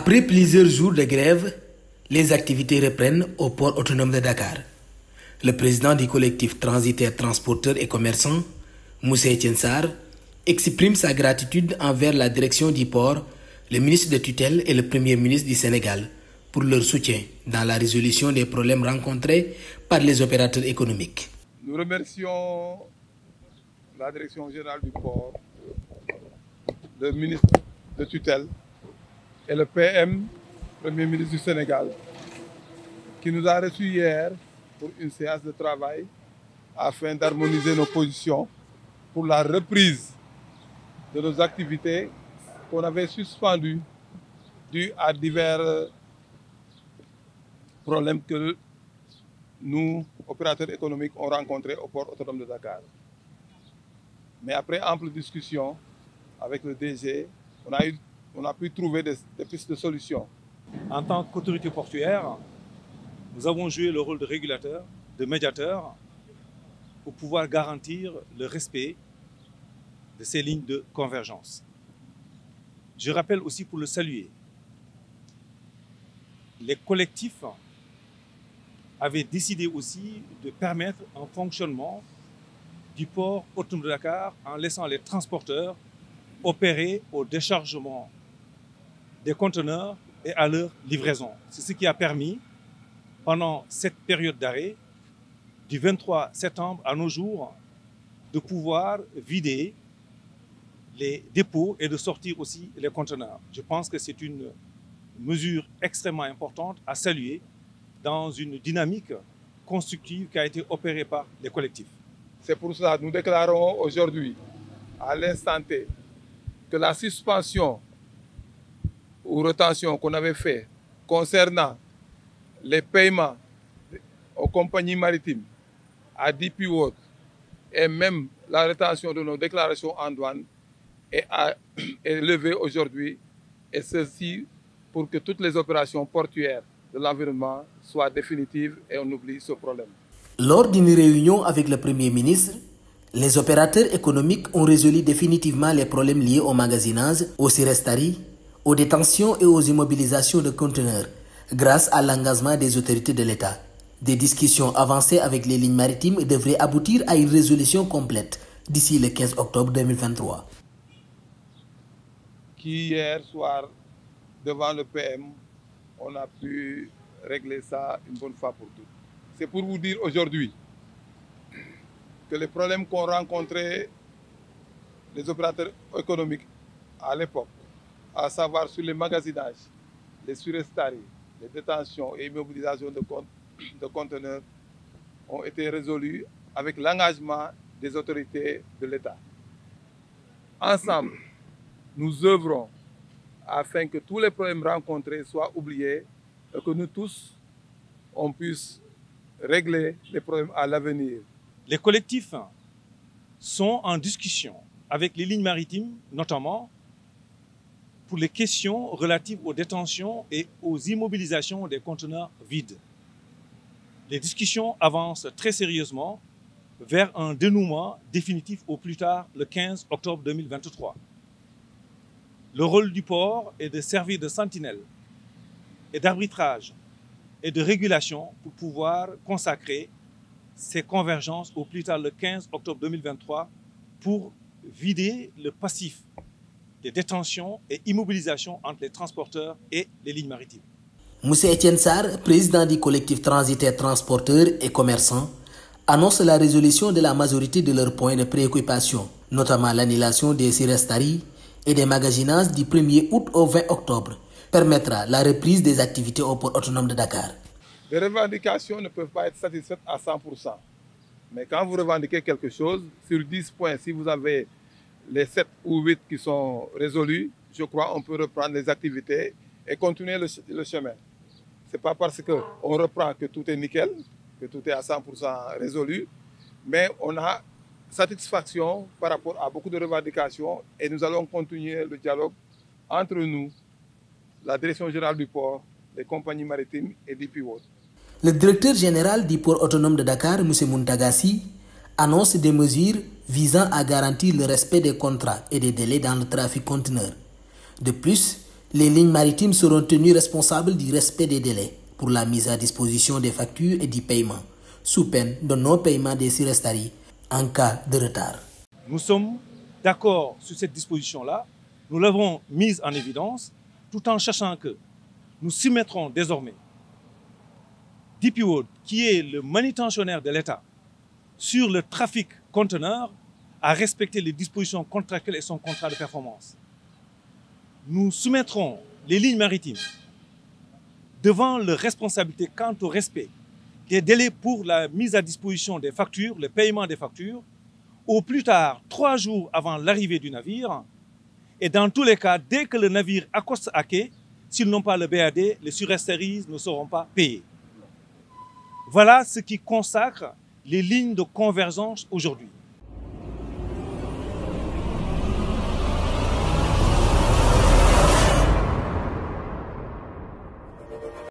Après plusieurs jours de grève, les activités reprennent au port autonome de Dakar. Le président du collectif transitaire transporteurs et commerçants, Moussa Etienne Sarr, exprime sa gratitude envers la direction du port, le ministre de tutelle et le premier ministre du Sénégal pour leur soutien dans la résolution des problèmes rencontrés par les opérateurs économiques. Nous remercions la direction générale du port, le ministre de tutelle et le PM, premier ministre du Sénégal, qui nous a reçus hier pour une séance de travail afin d'harmoniser nos positions pour la reprise de nos activités qu'on avait suspendues dues à divers problèmes que nous, opérateurs économiques, ont rencontrés au port autonome de Dakar. Mais après ample discussion avec le DG, on a pu trouver des pistes de solutions. En tant qu'autorité portuaire, nous avons joué le rôle de régulateur, de médiateur, pour pouvoir garantir le respect de ces lignes de convergence. Je rappelle aussi, pour le saluer, les collectifs avaient décidé aussi de permettre un fonctionnement du port autonome de Dakar en laissant les transporteurs opérer au déchargement des conteneurs et à leur livraison. C'est ce qui a permis, pendant cette période d'arrêt, du 23 septembre à nos jours, de pouvoir vider les dépôts et de sortir aussi les conteneurs. Je pense que c'est une mesure extrêmement importante à saluer dans une dynamique constructive qui a été opérée par les collectifs. C'est pour cela que nous déclarons aujourd'hui, à l'instant T, que la suspension ou rétention qu'on avait fait concernant les paiements aux compagnies maritimes, à DP World, et même la rétention de nos déclarations en douane est levée aujourd'hui, et ceci pour que toutes les opérations portuaires de l'environnement soient définitives et on oublie ce problème. Lors d'une réunion avec le Premier ministre, les opérateurs économiques ont résolu définitivement les problèmes liés au magasinage, au sirestari, aux détentions et aux immobilisations de conteneurs grâce à l'engagement des autorités de l'État. Des discussions avancées avec les lignes maritimes devraient aboutir à une résolution complète d'ici le 15 octobre 2023. Hier soir, devant le PM, on a pu régler ça une bonne fois pour toutes. C'est pour vous dire aujourd'hui que les problèmes qu'ont rencontrés les opérateurs économiques à l'époque, à savoir sur les magasinages, les surestaries, les détentions et immobilisations de conteneurs, ont été résolus avec l'engagement des autorités de l'État. Ensemble, nous œuvrons afin que tous les problèmes rencontrés soient oubliés et que nous tous, on puisse régler les problèmes à l'avenir. Les collectifs sont en discussion avec les lignes maritimes, notamment pour les questions relatives aux détentions et aux immobilisations des conteneurs vides. Les discussions avancent très sérieusement vers un dénouement définitif au plus tard le 15 octobre 2023. Le rôle du port est de servir de sentinelle et d'arbitrage et de régulation pour pouvoir consacrer ces convergences au plus tard le 15 octobre 2023 pour vider le passif des détentions et immobilisations entre les transporteurs et les lignes maritimes. Moussa Etienne Sarr, président du collectif transitaire transporteurs et commerçants, annonce la résolution de la majorité de leurs points de préoccupation, notamment l'annulation des sirestaries et des magasinages du 1er août au 20 octobre, permettra la reprise des activités au port autonome de Dakar. Les revendications ne peuvent pas être satisfaites à 100%. Mais quand vous revendiquez quelque chose, sur 10 points, si vous avez les 7 ou 8 qui sont résolus, je crois qu'on peut reprendre les activités et continuer le chemin. Ce n'est pas parce qu'on reprend que tout est nickel, que tout est à 100% résolu, mais on a satisfaction par rapport à beaucoup de revendications et nous allons continuer le dialogue entre nous, la direction générale du port, les compagnies maritimes et DP World. Le directeur général du port autonome de Dakar, M. Muntagassi, annonce des mesures visant à garantir le respect des contrats et des délais dans le trafic conteneur. De plus, Les lignes maritimes seront tenues responsables du respect des délais pour la mise à disposition des factures et du paiement, sous peine de non-paiement des surestaries en cas de retard. Nous sommes d'accord sur cette disposition-là. Nous l'avons mise en évidence tout en sachant que nous soumettrons désormais DP World, qui est le manutentionnaire de l'État sur le trafic conteneur, à respecter les dispositions contractuelles et son contrat de performance. Nous soumettrons les lignes maritimes devant leur responsabilité quant au respect des délais pour la mise à disposition des factures, le paiement des factures, au plus tard 3 jours avant l'arrivée du navire. Et dans tous les cas, dès que le navire accoste à quai, s'ils n'ont pas le BAD, les surestaries ne seront pas payées. Voilà ce qui consacre les lignes de convergence aujourd'hui.